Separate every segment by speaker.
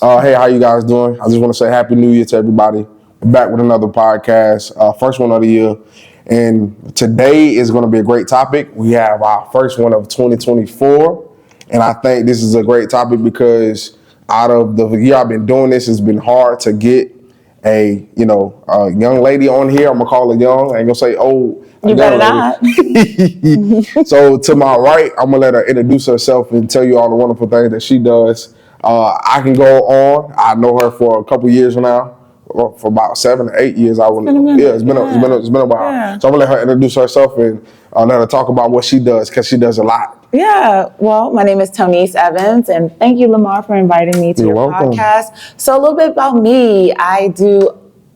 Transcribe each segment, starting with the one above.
Speaker 1: Hey, how you guys doing? I just want to say Happy New Year to everybody. We're back with another podcast, first one of the year. And today is going to be a great topic. We have our first one of 2024. And I think this is a great topic because out of the year I've been doing this, it's been hard to get a young lady on here. I'm going to call her young. I ain't going to say old.
Speaker 2: You better not.
Speaker 1: So to my right, I'm going to let her introduce herself and tell you all the wonderful things that she does. I can go on. I know her for a couple years now, for about 7 or 8 years. It's been a while.
Speaker 2: Yeah.
Speaker 1: So I'm gonna let her introduce herself and let her talk about what she does because she does a lot.
Speaker 2: Yeah, well, my name is E.7, and thank you, Lamar, for inviting me to
Speaker 1: You're
Speaker 2: your
Speaker 1: welcome.
Speaker 2: podcast. So a little bit about me. I do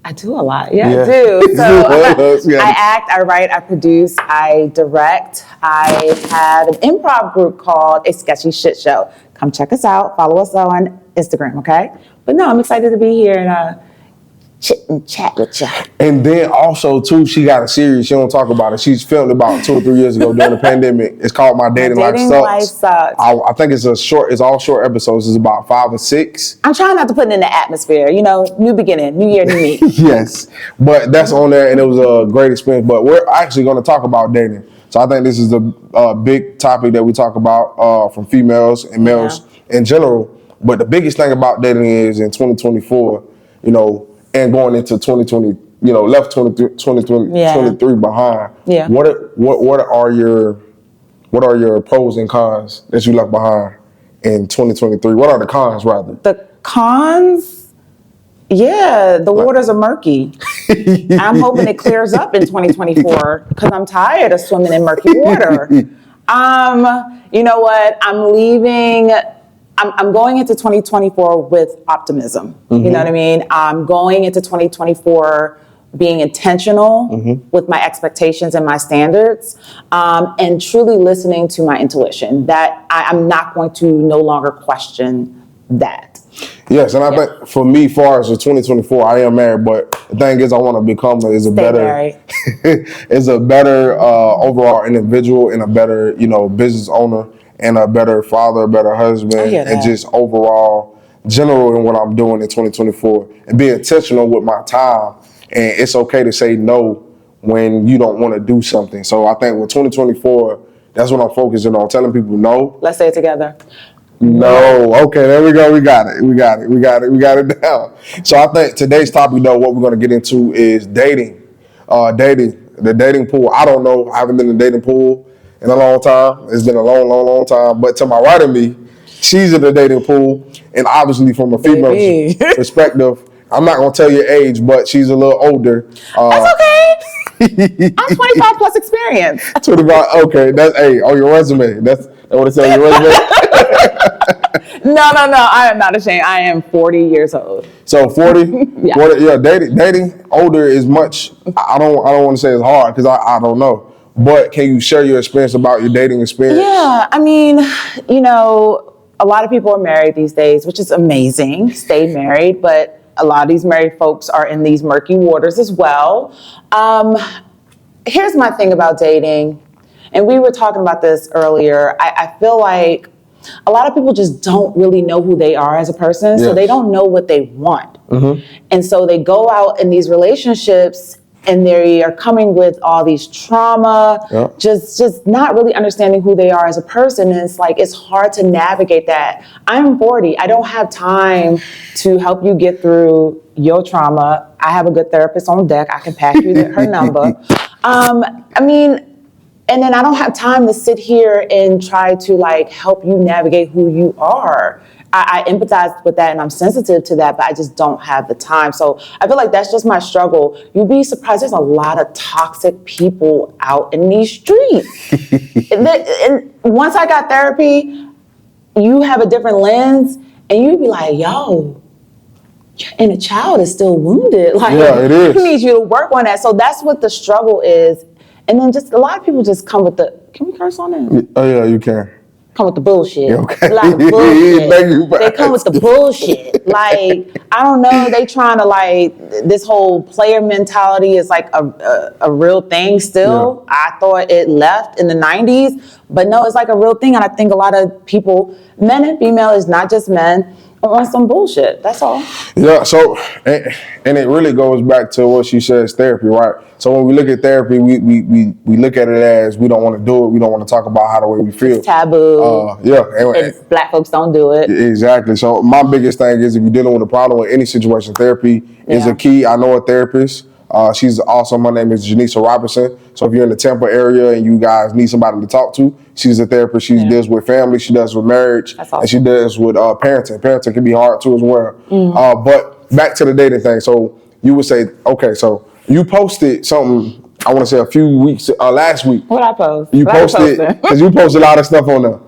Speaker 2: a lot. Yeah,
Speaker 1: Yeah.
Speaker 2: I do. So
Speaker 1: Yeah.
Speaker 2: I act, I write, I produce, I direct. I had an improv group called A Sketchy Shit Show. Come check us out. Follow us on Instagram, okay? But no, I'm excited to be here and chit and chat with you.
Speaker 1: And then also too, she got a series. She don't talk about it. She's filmed about 2 or 3 years ago during the pandemic. It's called My Dating Life Sucks. I think it's it's all short episodes. It's about 5 or 6.
Speaker 2: I'm trying not to put it in the atmosphere. New beginning, new year, new me.
Speaker 1: Yes, but that's on there, and it was a great experience. But we're actually going to talk about dating. So I think this is a big topic that we talk about from females and males in general. But the biggest thing about dating is in 2024, and going into 2020, left 2023 behind.
Speaker 2: Yeah.
Speaker 1: What are your pros and cons that you left behind in 2023? What are the cons, rather?
Speaker 2: The cons? Yeah, the waters are murky. I'm hoping it clears up in 2024 because I'm tired of swimming in murky water. You know what? I'm leaving. I'm going into 2024 with optimism.
Speaker 1: Mm-hmm.
Speaker 2: You know what I mean? I'm going into 2024 being intentional with my expectations and my standards, and truly listening to my intuition. That I'm not going to no longer question that.
Speaker 1: Yes, and I think for me, far as 2024, I am married, but the thing is, I want to become is a better overall individual and a better, business owner and a better father, a better husband, and just overall general in what I'm doing in 2024 and be intentional with my time. And it's okay to say no when you don't want to do something. So I think with 2024, that's what I'm focusing on, telling people no.
Speaker 2: Let's say it together.
Speaker 1: No. Okay, there we go. We got it down. So I think today's topic, though, what we're going to get into is dating. The dating pool. I don't know. I haven't been in the dating pool in a long time. It's been a long time. But to my right of me, she's in the dating pool. And obviously from a female perspective, I'm not going to tell your age, but she's a little older.
Speaker 2: That's okay. I'm 25 plus experience.
Speaker 1: 25, okay. That's, on your resume. That's what it says on your resume?
Speaker 2: No. I am not ashamed. I am 40 years old.
Speaker 1: So 40?
Speaker 2: Yeah.
Speaker 1: 40, yeah, dating older is much, I don't want to say it's hard because I don't know. But can you share your experience about your dating experience?
Speaker 2: Yeah, I mean, a lot of people are married these days, which is amazing. Stay married, but a lot of these married folks are in these murky waters as well. Here's my thing about dating, and we were talking about this earlier. I feel like a lot of people just don't really know who they are as a person, so they don't know what they want. And so they go out in these relationships and they are coming with all these trauma, just not really understanding who they are as a person. And it's like, it's hard to navigate that. I'm 40. I don't have time to help you get through your trauma. I have a good therapist on deck. I can pass you her number. And then I don't have time to sit here and try to help you navigate who you are. I empathize with that and I'm sensitive to that, but I just don't have the time. So I feel like that's just my struggle. You'd be surprised, there's a lot of toxic people out in these streets. and once I got therapy, you have a different lens and you'd be like, yo, your inner child is still wounded.
Speaker 1: It is.
Speaker 2: We need you to work on that. So that's what the struggle is. And then just a lot of people just come with can we curse on it?
Speaker 1: Oh yeah, you can.
Speaker 2: Come with the bullshit.
Speaker 1: Okay.
Speaker 2: A lot of bullshit.
Speaker 1: They
Speaker 2: come with the bullshit. I don't know, they trying to this whole player mentality is a real thing still. Yeah. I thought it left in the 90s, but no, it's a real thing. And I think a lot of people, men and female, is not just men, on some bullshit. That's all.
Speaker 1: Yeah, so, and it really goes back to what she says, therapy, right? So when we look at therapy, we look at it as we don't want to do it. We don't want to talk about how the way we feel.
Speaker 2: It's taboo.
Speaker 1: Yeah.
Speaker 2: And black folks don't do it.
Speaker 1: Exactly. So my biggest thing is if you're dealing with a problem with any situation, therapy is a key. I know a therapist. She's awesome. Her name is Janisa Robinson. So if you're in the Tampa area and you guys need somebody to talk to, she's a therapist. She deals with family. She does with marriage.
Speaker 2: That's awesome.
Speaker 1: And she does with parenting. Parenting can be hard too as well. But back to the dating thing. So you would say, okay, so you posted something, I want to say a few weeks, last week.
Speaker 2: What I post?
Speaker 1: You posted, because you post a lot of stuff on there.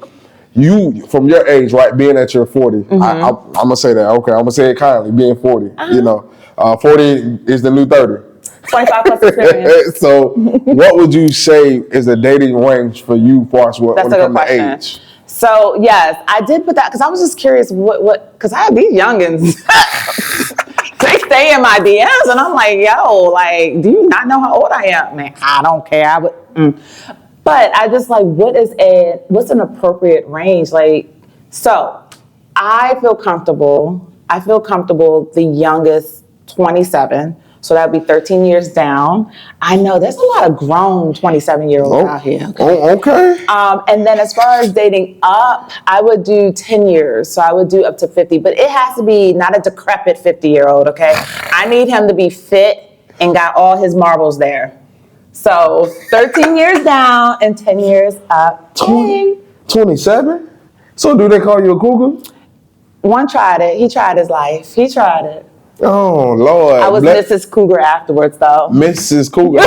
Speaker 1: You, from your age, right, being that you're 40, I'm going to say that, okay, I'm going to say it kindly, being 40, you know, 40 is the new 30.
Speaker 2: 25 plus experience.
Speaker 1: So what would you say is the dating range for you when it comes to age?
Speaker 2: So yes, I did put that because I was just curious because I have these youngins. They stay in my DMs and I'm like, yo, like, do you not know how old I am? Man, I don't care. But I just like, what's an appropriate range? Like, so I feel comfortable. The youngest 27. So that'd be 13 years down. I know there's a lot of grown 27-year-olds out here.
Speaker 1: Okay.
Speaker 2: And then as far as dating up, I would do 10 years. So I would do up to 50, but it has to be not a decrepit 50-year-old, okay? I need him to be fit and got all his marbles there. So 13 years down and 10 years up.
Speaker 1: 27? So do they call you a cougar?
Speaker 2: One tried it. He tried his life. He tried it.
Speaker 1: Oh, Lord.
Speaker 2: I was Mrs. Cougar afterwards, though.
Speaker 1: Mrs. Cougar.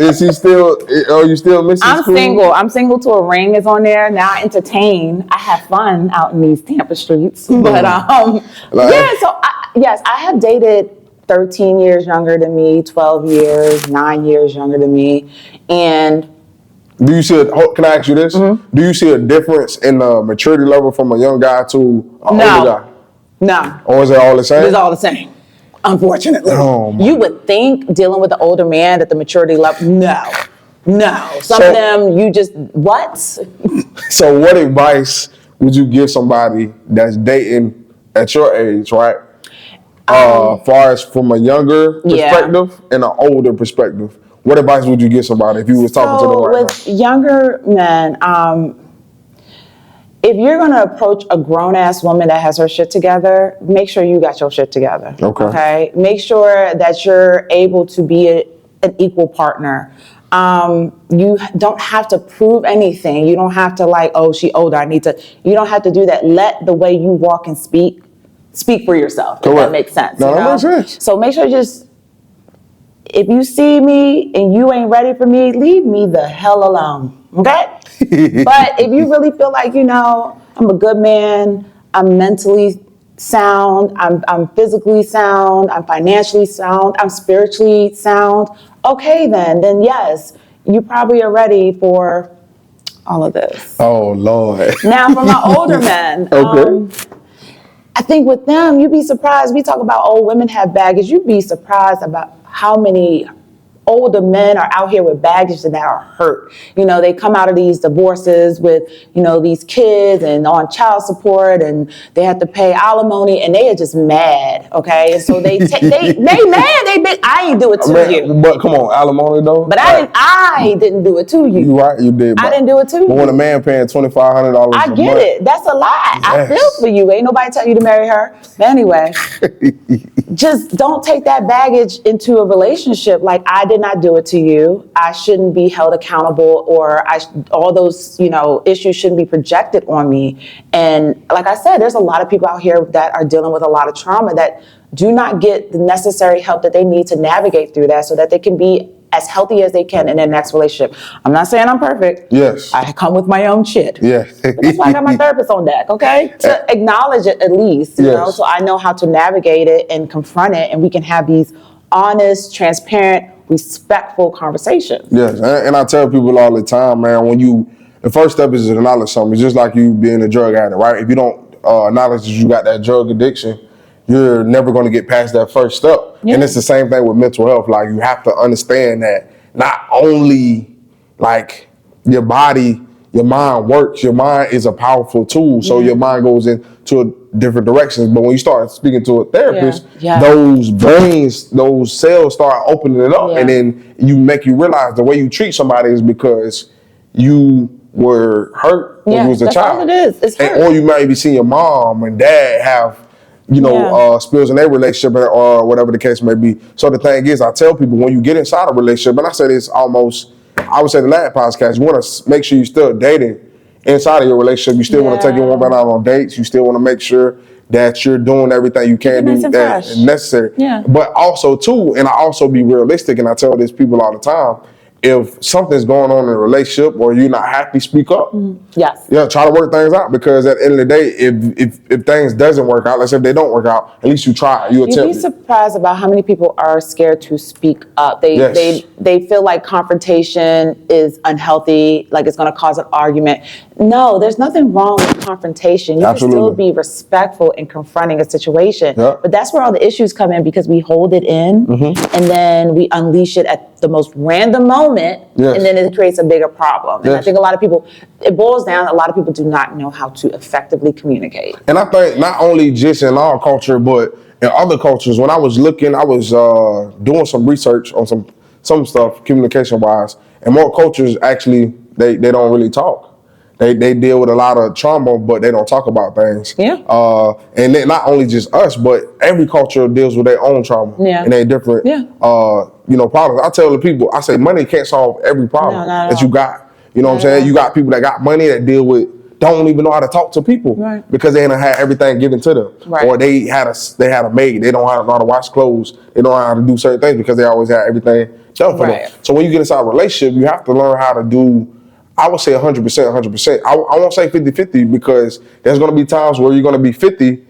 Speaker 1: Is he still, are you still Mrs. Cougar?
Speaker 2: I'm single. I'm single till a ring is on there. Now I entertain. I have fun out in these Tampa streets. But, yeah, so, I have dated 13 years younger than me, 12 years, 9 years younger than me. And
Speaker 1: do you see can I ask you this? Mm-hmm. Do you see a difference in the maturity level from a young guy to an older guy?
Speaker 2: No.
Speaker 1: Or is it all the same?
Speaker 2: It's all the same, unfortunately. You would think dealing with an older man that the maturity level, no. Some of them, you just, what?
Speaker 1: So what advice would you give somebody that's dating at your age, right? Far as from a younger perspective and an older perspective, what advice would you give somebody if you was talking to them right now?
Speaker 2: With younger men, if you're going to approach a grown-ass woman that has her shit together, make sure you got your shit together. Okay? Make sure that you're able to be an equal partner. You don't have to prove anything. You don't have to like, oh, she older, you don't have to do that. Let the way you walk and speak for yourself. Correct. If that makes sense.
Speaker 1: No, that makes sense.
Speaker 2: So make sure if you see me and you ain't ready for me, leave me the hell alone. Okay? But if you really feel like, I'm a good man, I'm mentally sound, I'm physically sound, I'm financially sound, I'm spiritually sound, okay then yes, you probably are ready for all of this.
Speaker 1: Oh, Lord.
Speaker 2: Now, for my older men, I think with them, you'd be surprised. We talk about old women have baggage. You'd be surprised about how many older men are out here with baggage and that are hurt. They come out of these divorces with, these kids and on child support and they have to pay alimony and they are just mad, okay? And so they mad. I ain't do it to you.
Speaker 1: But come on, alimony though?
Speaker 2: But I didn't do it to you.
Speaker 1: You right, you did.
Speaker 2: I didn't do it to you.
Speaker 1: But when a man paying $2,500 a month.
Speaker 2: I get it. That's a lie. Yes. I feel for you. Ain't nobody tell you to marry her. But anyway, just don't take that baggage into a relationship like I did not do it to you. I shouldn't be held accountable or all those, issues shouldn't be projected on me. And like I said, there's a lot of people out here that are dealing with a lot of trauma that do not get the necessary help that they need to navigate through that so that they can be as healthy as they can in their next relationship. I'm not saying I'm perfect.
Speaker 1: Yes.
Speaker 2: I come with my own shit.
Speaker 1: Yeah.
Speaker 2: That's why I got my therapist on deck, okay? To acknowledge it at least, you know, so I know how to navigate it and confront it and we can have these honest, transparent, respectful conversations.
Speaker 1: Yes, and I tell people all the time, man, the first step is to acknowledge something. It's just like you being a drug addict, right? If you don't acknowledge that you got that drug addiction, you're never going to get past that first step. Yeah. And it's the same thing with mental health. Like, you have to understand that not only like your body your mind works. Your mind is a powerful tool. So your mind goes into different directions. But when you start speaking to a therapist, those brains, those cells start opening it up. And then you realize the way you treat somebody is because you were hurt when you was a child.
Speaker 2: All it is. It's hurt.
Speaker 1: Or you might be seeing your mom and dad have, spills in their relationship or whatever the case may be. So the thing is, I tell people when you get inside a relationship, and I say this almost, I would say the last podcast, you want to make sure you're still dating inside of your relationship. You still want to take your woman out on dates. You still want to make sure that you're doing everything you can do that is necessary.
Speaker 2: Yeah.
Speaker 1: But also too, and I also be realistic, and I tell this people all the time, if something's going on in a relationship or you're not happy, speak up.
Speaker 2: Yes.
Speaker 1: Yeah, try to work things out, because at the end of the day, if things doesn't work out, let's say if they don't work out, at least you try. You attempt.
Speaker 2: You'd be surprised about how many people are scared to speak up. They feel like confrontation is unhealthy, like it's going to cause an argument. No, there's nothing wrong with confrontation. You can still be respectful in confronting a situation. But that's where all the issues come in, because we hold it in and then we unleash it at the most random moment, and then it creates a bigger problem. And I think a lot of people, it boils down, a lot of people do not know how to effectively communicate.
Speaker 1: And I think not only just in our culture, but in other cultures, when I was looking, I was doing some research on some stuff communication-wise, and more cultures actually, they don't really talk. They deal with a lot of trauma, but they don't talk about things. And then not only just us, but every culture deals with their own trauma and their different, problems. I tell the people, I say money can't solve every problem that you got. You know what I'm saying? You got people that got money that don't even know how to talk to people because they ain't had everything given to them, or they had a maid. They don't know how to wash clothes. They don't know how to do certain things because they always had everything done for them. So when you get inside a relationship, you have to learn how to do, I would say 100%. I won't say 50-50, because there's going to be times where you're going to be 50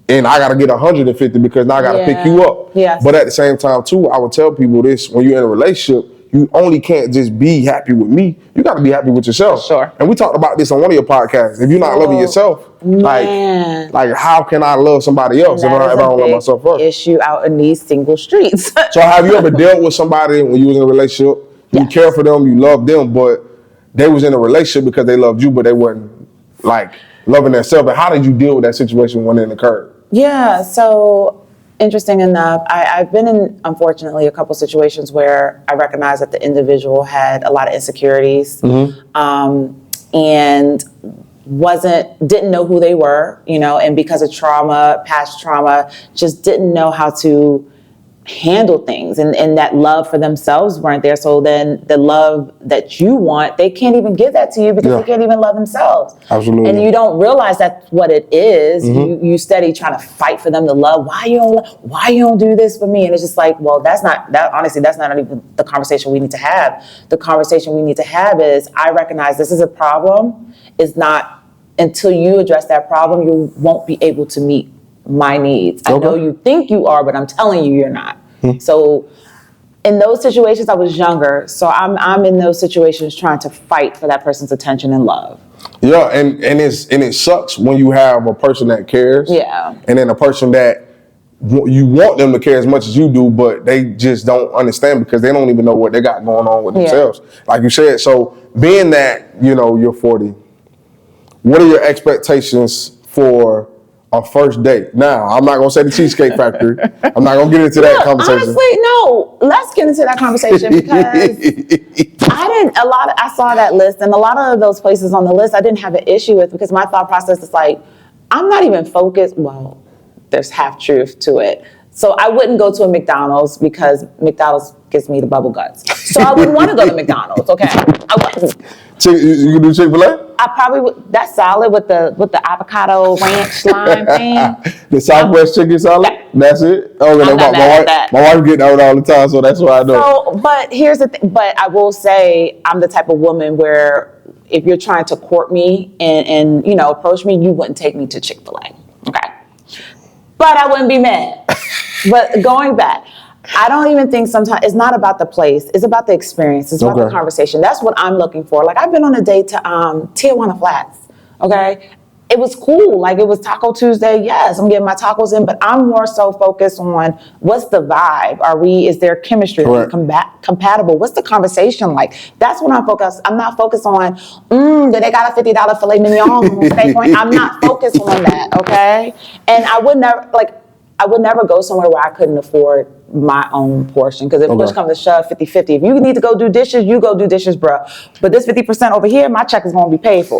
Speaker 1: and I got to get 150 because now I got to pick you up. But at the same time too, I would tell people this: when you're in a relationship, you only can't just be happy with me. You got to be happy with yourself.
Speaker 2: Sure.
Speaker 1: And we talked about this on one of your podcasts. If you're not loving yourself, like how can I love somebody else if I don't love myself first?
Speaker 2: Issue out in these single streets.
Speaker 1: So have you ever dealt with somebody when you was in a relationship? You care for them, you love them, but they was in a relationship because they loved you, but they weren't like loving themselves. And how did you deal with that situation when it occurred?
Speaker 2: Yeah, so interesting enough, I've been in, unfortunately, a couple situations where I recognized that the individual had a lot of insecurities and didn't know who they were, and because of trauma, past trauma, just didn't know how to handle things, and that love for themselves weren't there. So then the love that you want, they can't even give that to you because they can't even love themselves.
Speaker 1: Absolutely.
Speaker 2: And you don't realize that's what it is. You steady trying to fight for them to love. Why you don't do this for me? And it's just like, well, honestly, that's not even the conversation we need to have. The conversation we need to have is, I recognize this is a problem. It's not until you address that problem, you won't be able to meet my needs. I know you think you are, but I'm telling you, you're not. So in those situations, I was younger. So I'm in those situations trying to fight for that person's attention and love.
Speaker 1: Yeah, and it sucks when you have a person that cares.
Speaker 2: Yeah.
Speaker 1: And then a person that you want them to care as much as you do, but they just don't understand because they don't even know what they got going on with themselves. Like you said, so being that, you're 40, what are your expectations for a first date? Now, I'm not gonna say the Cheesecake Factory. I'm not gonna get into that conversation.
Speaker 2: Honestly, no. Let's get into that conversation because I saw that list, and a lot of those places on the list I didn't have an issue with, because my thought process is like, I'm not even focused. Well, there's half truth to it. So I wouldn't go to a McDonald's because McDonald's gives me the bubble guts. So I wouldn't want to go to McDonald's. Okay, I wouldn't.
Speaker 1: You can do Chick-fil-A?
Speaker 2: I probably would. That's solid with the avocado ranch lime thing.
Speaker 1: The Southwest chicken salad?
Speaker 2: Yeah.
Speaker 1: That's it? Oh,
Speaker 2: I'm not mad at that.
Speaker 1: My wife get that all the time, so that's why I know.
Speaker 2: So, but here's the thing. But I will say, I'm the type of woman where if you're trying to court me and approach me, you wouldn't take me to Chick-fil-A. Okay. But I wouldn't be mad. But going back, I don't even think sometimes it's not about the place. It's about the experience. It's about the conversation. That's what I'm looking for. Like, I've been on a date to Tijuana Flats. Okay. it was cool. Like, it was Taco Tuesday. Yes, I'm getting my tacos in, but I'm more so focused on what's the vibe? Is there chemistry? Are we compatible? What's the conversation like? That's what I'm focused. I'm not focused on, do they got a $50 filet mignon steak on? I'm not focused on that, okay? And I would never go somewhere where I couldn't afford my own portion, because if push comes to shove, 50-50. If you need to go do dishes, you go do dishes, bro. But this 50% over here, my check is going to be paid for.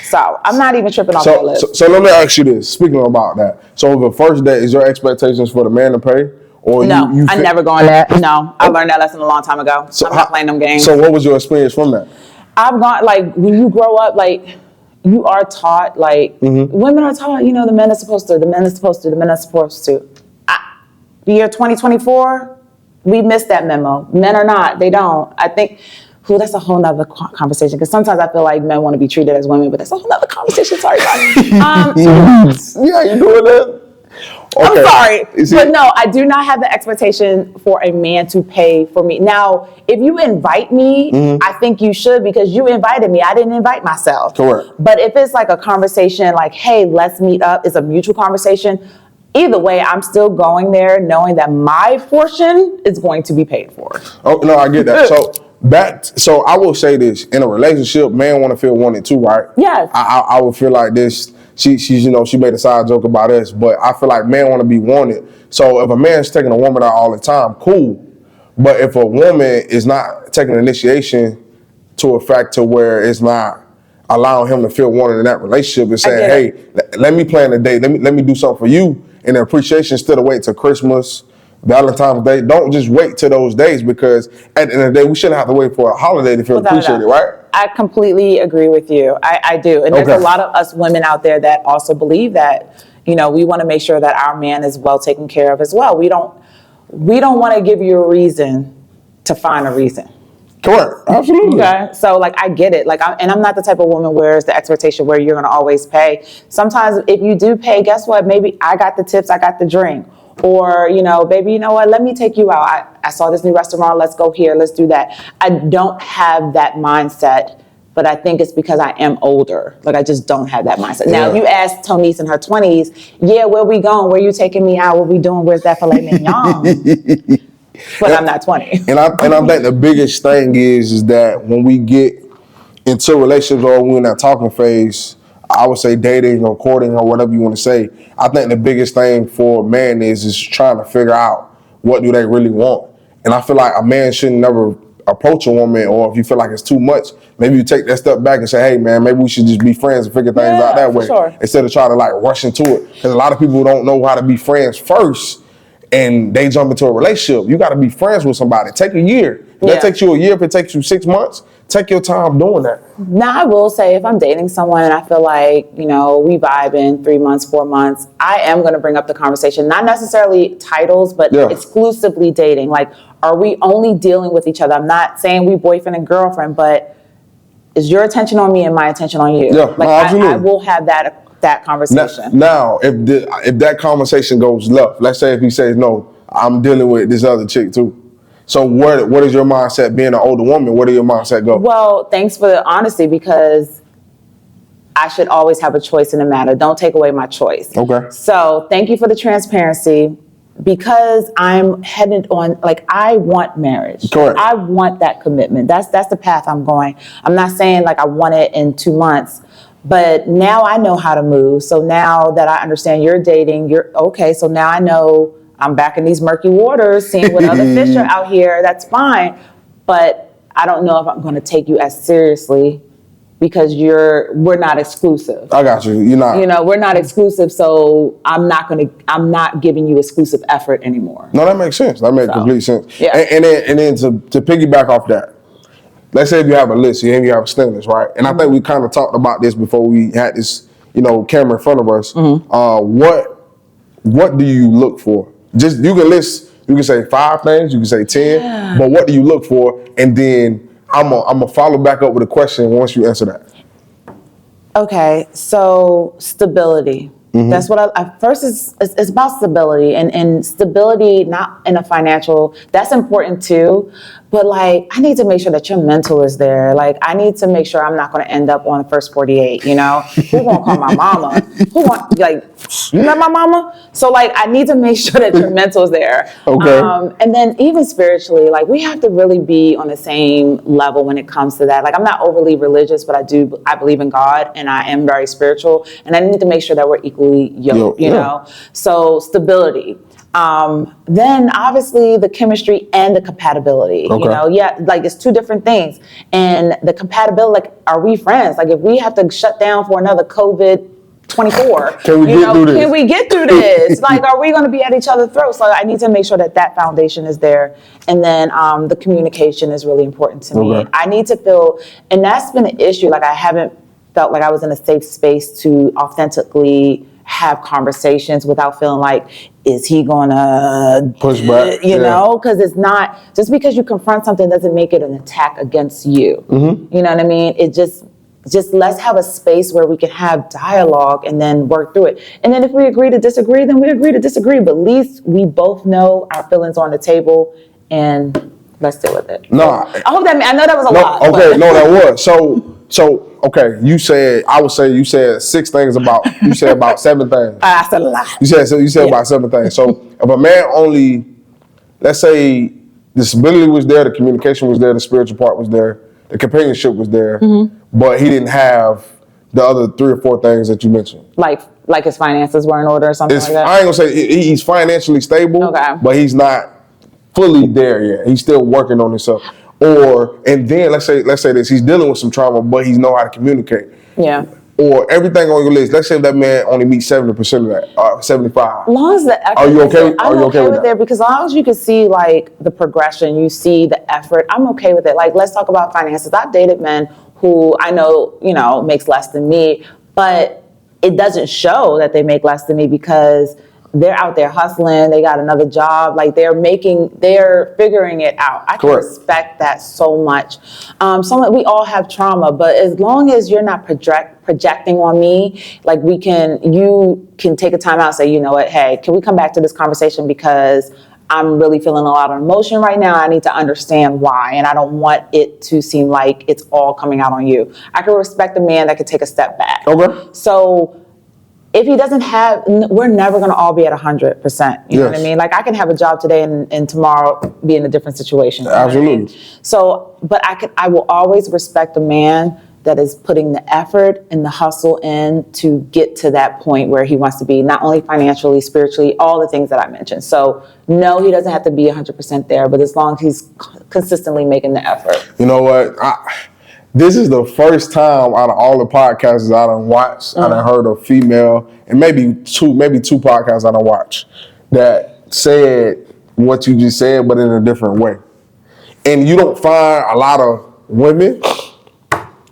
Speaker 2: So I'm not even tripping off that list.
Speaker 1: So let me ask you this. Speaking about that, so the first date, is your expectations for the man to pay? Or
Speaker 2: no, I never go on that. No, I learned that lesson a long time ago. So I'm not playing them games.
Speaker 1: So what was your experience from that?
Speaker 2: I've gone, like, when you grow up, like, you are taught, like, women are taught, the men are supposed to, the men are supposed to, the men are supposed to. The year 2024, we missed that memo. Men are not, they don't. I think, that's a whole nother conversation, because sometimes I feel like men want to be treated as women, but that's a whole nother conversation. Sorry, guys.
Speaker 1: Yeah, you doing that? Okay.
Speaker 2: I'm sorry, but no, I do not have the expectation for a man to pay for me. Now, if you invite me, I think you should, because you invited me. I didn't invite myself.
Speaker 1: Correct.
Speaker 2: But if it's like a conversation like, hey, let's meet up, it's a mutual conversation. Either way, I'm still going there knowing that my portion is going to be paid for.
Speaker 1: Oh, no, I get that. So I will say this, in a relationship, man want to feel wanted too, right?
Speaker 2: Yes.
Speaker 1: I would feel like this. She's she made a side joke about us, but I feel like men want to be wanted. So if a man's taking a woman out all the time, cool. But if a woman is not taking initiation to a fact to where it's not allowing him to feel wanted in that relationship, and saying, hey, let me plan a date, let me do something for you, and the appreciation instead of waiting till Christmas, Valentine's Day. Don't just wait till those days, because at the end of the day, we shouldn't have to wait for a holiday to feel appreciated, right?
Speaker 2: I completely agree with you. I do. And there's a lot of us women out there that also believe that, we want to make sure that our man is well taken care of as well. We don't want to give you a reason to find a reason.
Speaker 1: Correct. Absolutely.
Speaker 2: Okay. So, like, I get it. Like, I'm not the type of woman where it's the expectation where you're going to always pay. Sometimes if you do pay, guess what? Maybe I got the tips, I got the drink. Or, baby, you know what? Let me take you out. I saw this new restaurant. Let's go here. Let's do that. I don't have that mindset, but I think it's because I am older. Like, I just don't have that mindset. Now, if you ask Tonice in her 20s, yeah, where we going? Where you taking me out? What we doing? Where's that filet mignon? But I'm not 20.
Speaker 1: And I think the biggest thing is that when we get into relationships or we're in that talking phase, I would say dating or courting or whatever you want to say, I think the biggest thing for a man is trying to figure out what do they really want. And I feel like a man shouldn't never approach a woman, or if you feel like it's too much, maybe you take that step back and say, hey man, maybe we should just be friends and figure things out that way.
Speaker 2: Sure.
Speaker 1: Instead of trying to like rush into it. Because a lot of people don't know how to be friends first, and they jump into a relationship. You got to be friends with somebody. Take a year. If that takes you a year, if it takes you 6 months, take your time doing that.
Speaker 2: Now, I will say, if I'm dating someone and I feel like, we vibe in 3 months, 4 months, I am going to bring up the conversation. Not necessarily titles, but exclusively dating. Like, are we only dealing with each other? I'm not saying we boyfriend and girlfriend, but is your attention on me and my attention on you?
Speaker 1: Yeah,
Speaker 2: like,
Speaker 1: absolutely.
Speaker 2: I will have that conversation.
Speaker 1: Now, if that conversation goes left, let's say if he says, no, I'm dealing with this other chick too. So what is your mindset being an older woman? Where do your mindset go?
Speaker 2: Well, thanks for the honesty, because I should always have a choice in the matter. Don't take away my choice.
Speaker 1: Okay.
Speaker 2: So thank you for the transparency, because I'm headed on, like, I want marriage.
Speaker 1: Correct.
Speaker 2: I want that commitment. That's the path I'm going. I'm not saying like I want it in 2 months, but now I know how to move. So now that I understand you're dating, so now I know I'm back in these murky waters, seeing what other fish are out here. That's fine. But I don't know if I'm going to take you as seriously, because we're not exclusive.
Speaker 1: I got you. You're not.
Speaker 2: We're not exclusive, so I'm not giving you exclusive effort anymore.
Speaker 1: No, that makes sense. That makes complete sense.
Speaker 2: Yeah.
Speaker 1: And then to piggyback off that, let's say if you have a list, you have a standard list, right? And I think we kind of talked about this before we had this, camera in front of us. What do you look for? Just, you can say 5 things, you can say 10, but what do you look for? And then I'm gonna follow back up with a question once you answer that.
Speaker 2: Okay, so stability. That's what first it's about stability, and stability, not in a financial, that's important too, But like, I need to make sure that your mental is there. Like, I need to make sure I'm not going to end up on the first 48, you know? Who going to call my mama? Who want, like, you met my mama? So like, I need to make sure that your mental is there.
Speaker 1: Okay.
Speaker 2: And then even spiritually, like, we have to really be on the same level when it comes to that. Like, I'm not overly religious, but I believe in God, and I am very spiritual, and I need to make sure that we're equally yoked, you know? So stability. Then obviously the chemistry and the compatibility, you know, like it's two different things. And the compatibility, like, are we friends? Like, if we have to shut down for another COVID 24,
Speaker 1: can we
Speaker 2: get through this? Like, are we going to be at each other's throats? So I need to make sure that that foundation is there. And then the communication is really important to me. I need to feel, and that's been an issue. Like, I haven't felt like I was in a safe space to authentically have conversations without feeling like, is he gonna
Speaker 1: push back?
Speaker 2: You know, because it's not, just because you confront something doesn't make it an attack against you. You know what I mean? It just let's have a space where we can have dialogue and then work through it. And then if we agree to disagree, then we agree to disagree. But at least we both know our feelings are on the table, and let's deal with it.
Speaker 1: No,
Speaker 2: I hope that, I know that was a lot.
Speaker 1: Okay, no, that was. So, okay, you said 6 things about, you said about 7 things.
Speaker 2: I said a lot.
Speaker 1: You said about 7 things. So if a man only, let's say the stability was there, the communication was there, the spiritual part was there, the companionship was there, but he didn't have the other 3 or 4 things that you mentioned.
Speaker 2: Like his finances were in order or something like that?
Speaker 1: I ain't gonna say he's financially stable, but he's not fully there yet. He's still working on himself. And then let's say this, he's dealing with some trauma, but he know how to communicate.
Speaker 2: Yeah.
Speaker 1: Or everything on your list. Let's say that man only meets 70% of that, 75.
Speaker 2: As long as the effort,
Speaker 1: are you okay?
Speaker 2: I'm okay with
Speaker 1: that?
Speaker 2: it, because as long as you can see like the progression, you see the effort, I'm okay with it. Like, let's talk about finances. I've dated men who I know, you know, makes less than me, but it doesn't show that they make less than me because they're out there hustling, they got another job, like they're figuring it out. I can respect that so much. We all have trauma, but as long as you're not projecting on me, like you can take a time out and say, you know what, hey, can we come back to this conversation because I'm really feeling a lot of emotion right now. I need to understand why, and I don't want it to seem like it's all coming out on you. I can respect a man that can take a step back.
Speaker 1: Okay.
Speaker 2: So if he doesn't have, we're never going to all be at 100%. You know what I mean? Like, I can have a job today and tomorrow be in a different situation.
Speaker 1: Absolutely.
Speaker 2: You know what I mean? So, but I will always respect a man that is putting the effort and the hustle in to get to that point where he wants to be, not only financially, spiritually, all the things that I mentioned. So no, he doesn't have to be 100% there, but as long as he's consistently making the effort.
Speaker 1: You know what? This is the first time out of all the podcasts I done watched, I done heard a female, and maybe two podcasts I done watched, that said what you just said, but in a different way. And you don't find a lot of women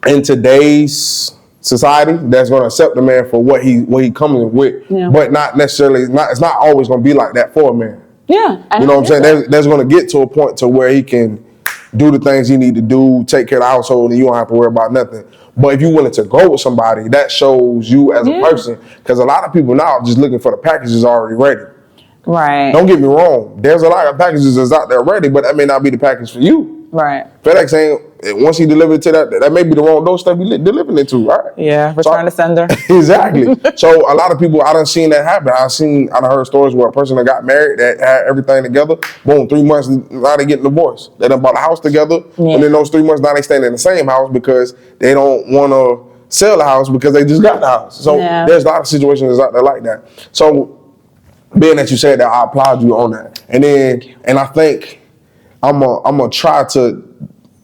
Speaker 1: in today's society that's going to accept a man for what he comes with, but not necessarily, it's not always going to be like that for a man.
Speaker 2: Yeah.
Speaker 1: You know what I'm saying? There's going to get to a point to where he can do the things he need to do, take care of the household, and you don't have to worry about nothing. But if you're willing to go with somebody, that shows you as a person. Because a lot of people now are just looking for the packages already ready.
Speaker 2: Right.
Speaker 1: Don't get me wrong. There's a lot of packages that's out there ready, but that may not be the package for you.
Speaker 2: Right.
Speaker 1: FedEx ain't, once he delivered to that may be the wrong stuff he delivering it to, right?
Speaker 2: Yeah, return to sender.
Speaker 1: Exactly. So a lot of people, I done seen that happen. I done heard stories where a person that got married, that had everything together, boom, 3 months, now they getting divorced. They done bought a house together, and in those 3 months, now they staying in the same house because they don't want to sell the house because they just got the house. So there's a lot of situations out there like that. So being that you said that, I applaud you on that. And I think I'm gonna try to,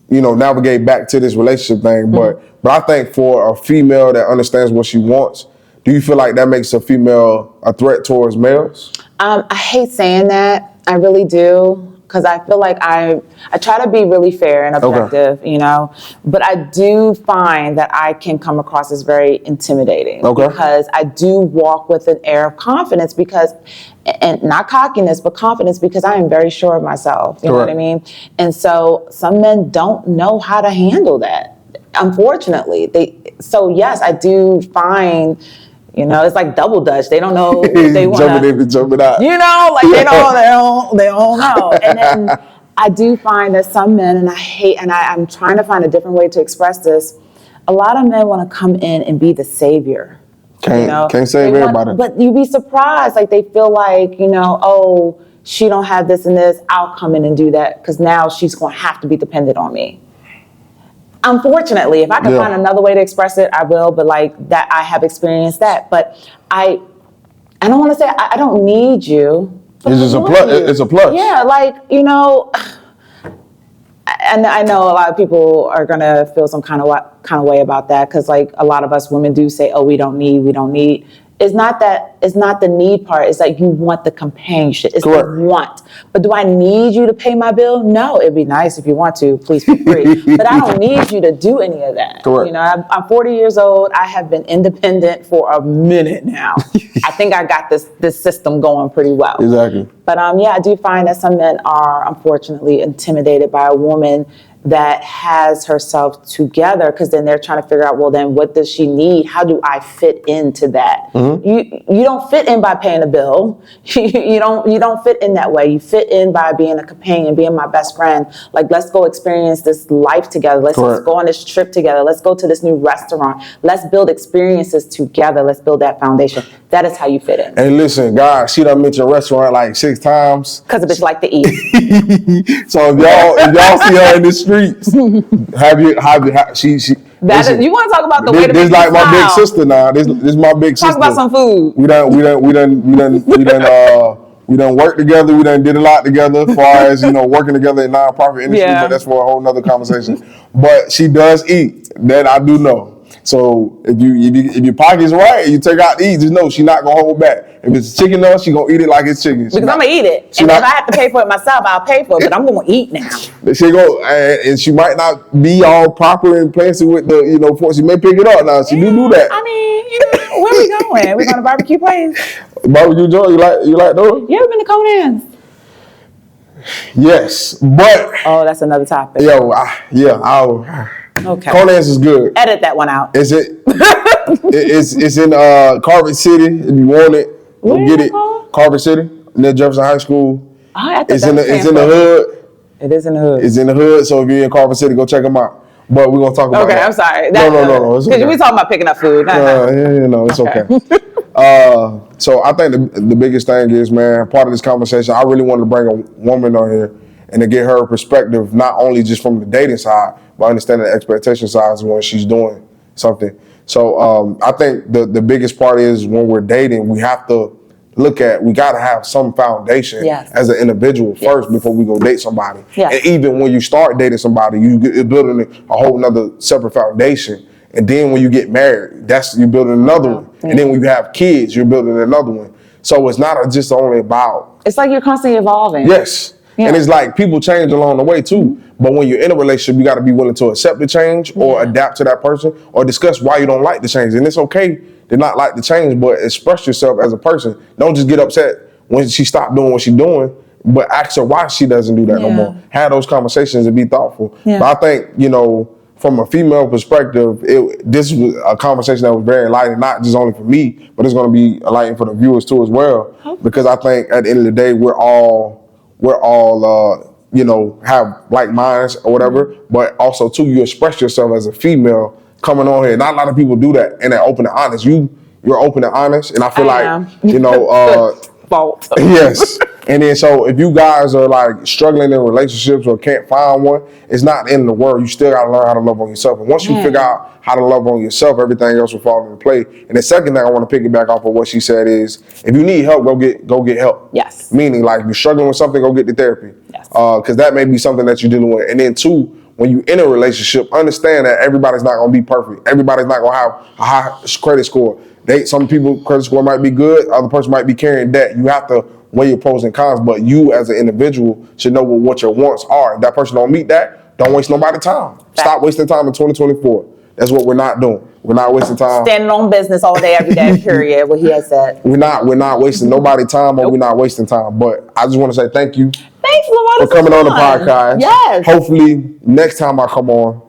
Speaker 1: navigate back to this relationship thing. But I think for a female that understands what she wants, do you feel like that makes a female a threat towards males?
Speaker 2: I hate saying that. I really do. Because I feel like I try to be really fair and objective, but I do find that I can come across as very intimidating because I do walk with an air of confidence and not cockiness, but confidence, because I am very sure of myself. You know what I mean? And so some men don't know how to handle that, unfortunately. So yes, I do find, it's like double dutch. They don't know if they want to
Speaker 1: jumping in and jumping out.
Speaker 2: like they don't know. And then I do find that some men, and I hate, and I'm trying to find a different way to express this. A lot of men want to come in and be the savior.
Speaker 1: Can't save everybody.
Speaker 2: But you'd be surprised. Like they feel like, oh, she don't have this and this. I'll come in and do that because now she's going to have to be dependent on me. Unfortunately, if I can find another way to express it, I will. But like that, I have experienced that. But I don't want to say I don't need you.
Speaker 1: It's just a plus. It's a plus.
Speaker 2: Yeah, like and I know a lot of people are gonna feel some kind of way about that because like a lot of us women do say, oh, we don't need. It's not the need part. It's like you want the companionship. It's
Speaker 1: Correct.
Speaker 2: the want. But do I need you to pay my bill? No, it'd be nice if you want to. Please be free. But I don't need you to do any of that.
Speaker 1: Correct.
Speaker 2: I'm 40 years old. I have been independent for a minute now. I think I got this system going pretty well.
Speaker 1: Exactly.
Speaker 2: But I do find that some men are unfortunately intimidated by a woman that has herself together because then they're trying to figure out, well, then what does she need? How do I fit into that? Mm-hmm. You don't fit in by paying a bill. You don't fit in that way. You fit in by being a companion, being my best friend. Like, let's go experience this life together. Let's go on this trip together. Let's go to this new restaurant. Let's build experiences together. Let's build that foundation. That is how you fit in.
Speaker 1: Hey, listen, guys, she done mentioned restaurant like 6 times.
Speaker 2: Because a bitch like to eat.
Speaker 1: So if y'all see her in the streets, she
Speaker 2: you want to talk about the way to
Speaker 1: this
Speaker 2: make
Speaker 1: like my
Speaker 2: smile.
Speaker 1: big sister now. This my big sister.
Speaker 2: Talk about some food.
Speaker 1: We done worked together. We done did a lot together as far as working together in nonprofit industry. But that's for a whole nother conversation. But she does eat. That I do know. So if your pocket's right and you take out to eat, just know she's not gonna hold back. If it's chicken nuggets, she gonna eat it like it's chicken.
Speaker 2: Because I'm gonna eat it. And if I have to pay for it myself, I'll pay for it. But I'm gonna eat now.
Speaker 1: She go and she might not be all proper and fancy with the she may pick it up now. She do that.
Speaker 2: I mean, where we going? We going to barbecue place?
Speaker 1: Barbecue joint, you like those?
Speaker 2: You ever been to Conan's?
Speaker 1: Yes, but
Speaker 2: that's another topic. Okay.
Speaker 1: Conan's is good.
Speaker 2: Edit that one out.
Speaker 1: Is it? It's in Carver City. If you want it, go get it. Carver City near Jefferson High School. It's in the hood.
Speaker 2: It is in the hood.
Speaker 1: It's in the hood. So if you're in Carver City, go check them out. But we're gonna talk about.
Speaker 2: Okay, I'm sorry.
Speaker 1: No. Because
Speaker 2: we talking about picking up food.
Speaker 1: It's okay. So I think the biggest thing is, man, part of this conversation, I really wanted to bring a woman on here and to get her perspective, not only just from the dating side, but understanding the expectation side when she's doing something. So I think the biggest part is when we're dating, we have to we got to have some foundation as an individual first before we go date somebody. Yes. And even when you start dating somebody, you're building a whole nother separate foundation. And then when you get married, you're building another one. Mm-hmm. And then when you have kids, you're building another one. So it's not just only about.
Speaker 2: It's like you're constantly evolving.
Speaker 1: Yes. Yeah. And it's like people change along the way too. But when you're in a relationship, you got to be willing to accept the change or adapt to that person or discuss why you don't like the change. And it's okay to not like the change, but express yourself as a person. Don't just get upset when she stopped doing what she's doing, but ask her why she doesn't do that no more. Have those conversations and be thoughtful. Yeah. But I think, from a female perspective, this was a conversation that was very enlightening, not just only for me, but it's going to be enlightening for the viewers too as well. Okay. Because I think at the end of the day, we're all have like minds or whatever, but also too, you express yourself as a female coming on here. Not a lot of people do that and they're open and honest. You're open and honest, and I feel
Speaker 2: fault.
Speaker 1: Yes. And then so if you guys are like struggling in relationships or can't find one, it's not the end of the world. You still gotta learn how to love on yourself. And once you figure out how to love on yourself, everything else will fall into play. And the second thing I want to piggyback off of what she said is, if you need help, go get help.
Speaker 2: Yes.
Speaker 1: Meaning like if you're struggling with something, go get the therapy. Yes. Because that may be something that you're dealing with. And then two, when you're in a relationship, understand that everybody's not gonna be perfect. Everybody's not gonna have a high credit score. Some people credit score might be good, other person might be carrying debt. You have to weigh your pros and cons, but you as an individual should know what your wants are. If that person don't meet that, don't waste nobody's time. Stop wasting time in 2024. That's what we're not doing. We're not wasting time.
Speaker 2: Standing on business all day, every day, period, what he has said.
Speaker 1: We're not wasting nobody's time, or we're not wasting time. But I just want to say thank you.
Speaker 2: Thanks, Loretta,
Speaker 1: for coming on the podcast.
Speaker 2: Yes.
Speaker 1: Hopefully, next time I come on,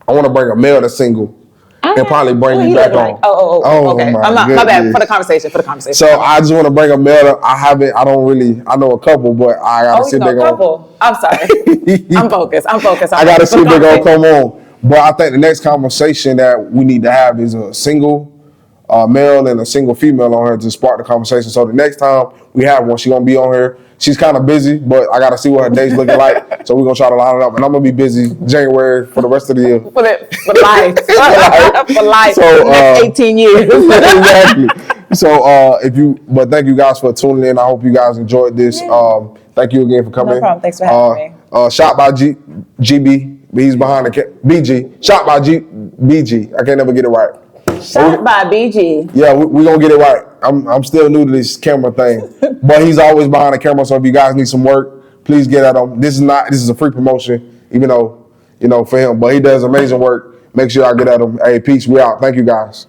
Speaker 1: I want to bring a male that's single. and probably bring
Speaker 2: What
Speaker 1: you
Speaker 2: he
Speaker 1: back
Speaker 2: look like?
Speaker 1: on.
Speaker 2: Okay.
Speaker 1: My
Speaker 2: I'm not, my bad.
Speaker 1: goodness.
Speaker 2: For the conversation. For the conversation.
Speaker 1: So I just want to bring a male. I don't really. I know a couple, but I gotta see
Speaker 2: You
Speaker 1: if
Speaker 2: know,
Speaker 1: they
Speaker 2: a
Speaker 1: gonna.
Speaker 2: couple. I'm sorry. I'm focused.
Speaker 1: I gotta
Speaker 2: For
Speaker 1: see
Speaker 2: the
Speaker 1: if they're gonna
Speaker 2: conversation.
Speaker 1: come on. But I think the next conversation that we need to have is a single male and a single female on here to spark the conversation. So the next time we have one, she's gonna be on here. She's kind of busy, but I gotta see what her day's looking like. So we're gonna try to line it up, and I'm gonna be busy January for the rest of the year.
Speaker 2: For life. For life.
Speaker 1: So,
Speaker 2: For the next 18 years.
Speaker 1: Exactly. So but thank you guys for tuning in. I hope you guys enjoyed this. Thank you again for coming.
Speaker 2: No problem. Thanks for having me.
Speaker 1: Shot by GB. He's behind the BG. Shot by BG. I can't never get it right.
Speaker 2: Shot by BG.
Speaker 1: Yeah, we gonna get it right. I'm still new to this camera thing, but he's always behind the camera. So if you guys need some work, please get at him. This is a free promotion, even though for him, but he does amazing work. Make sure y'all get at him. Hey, peace. We out. Thank you guys.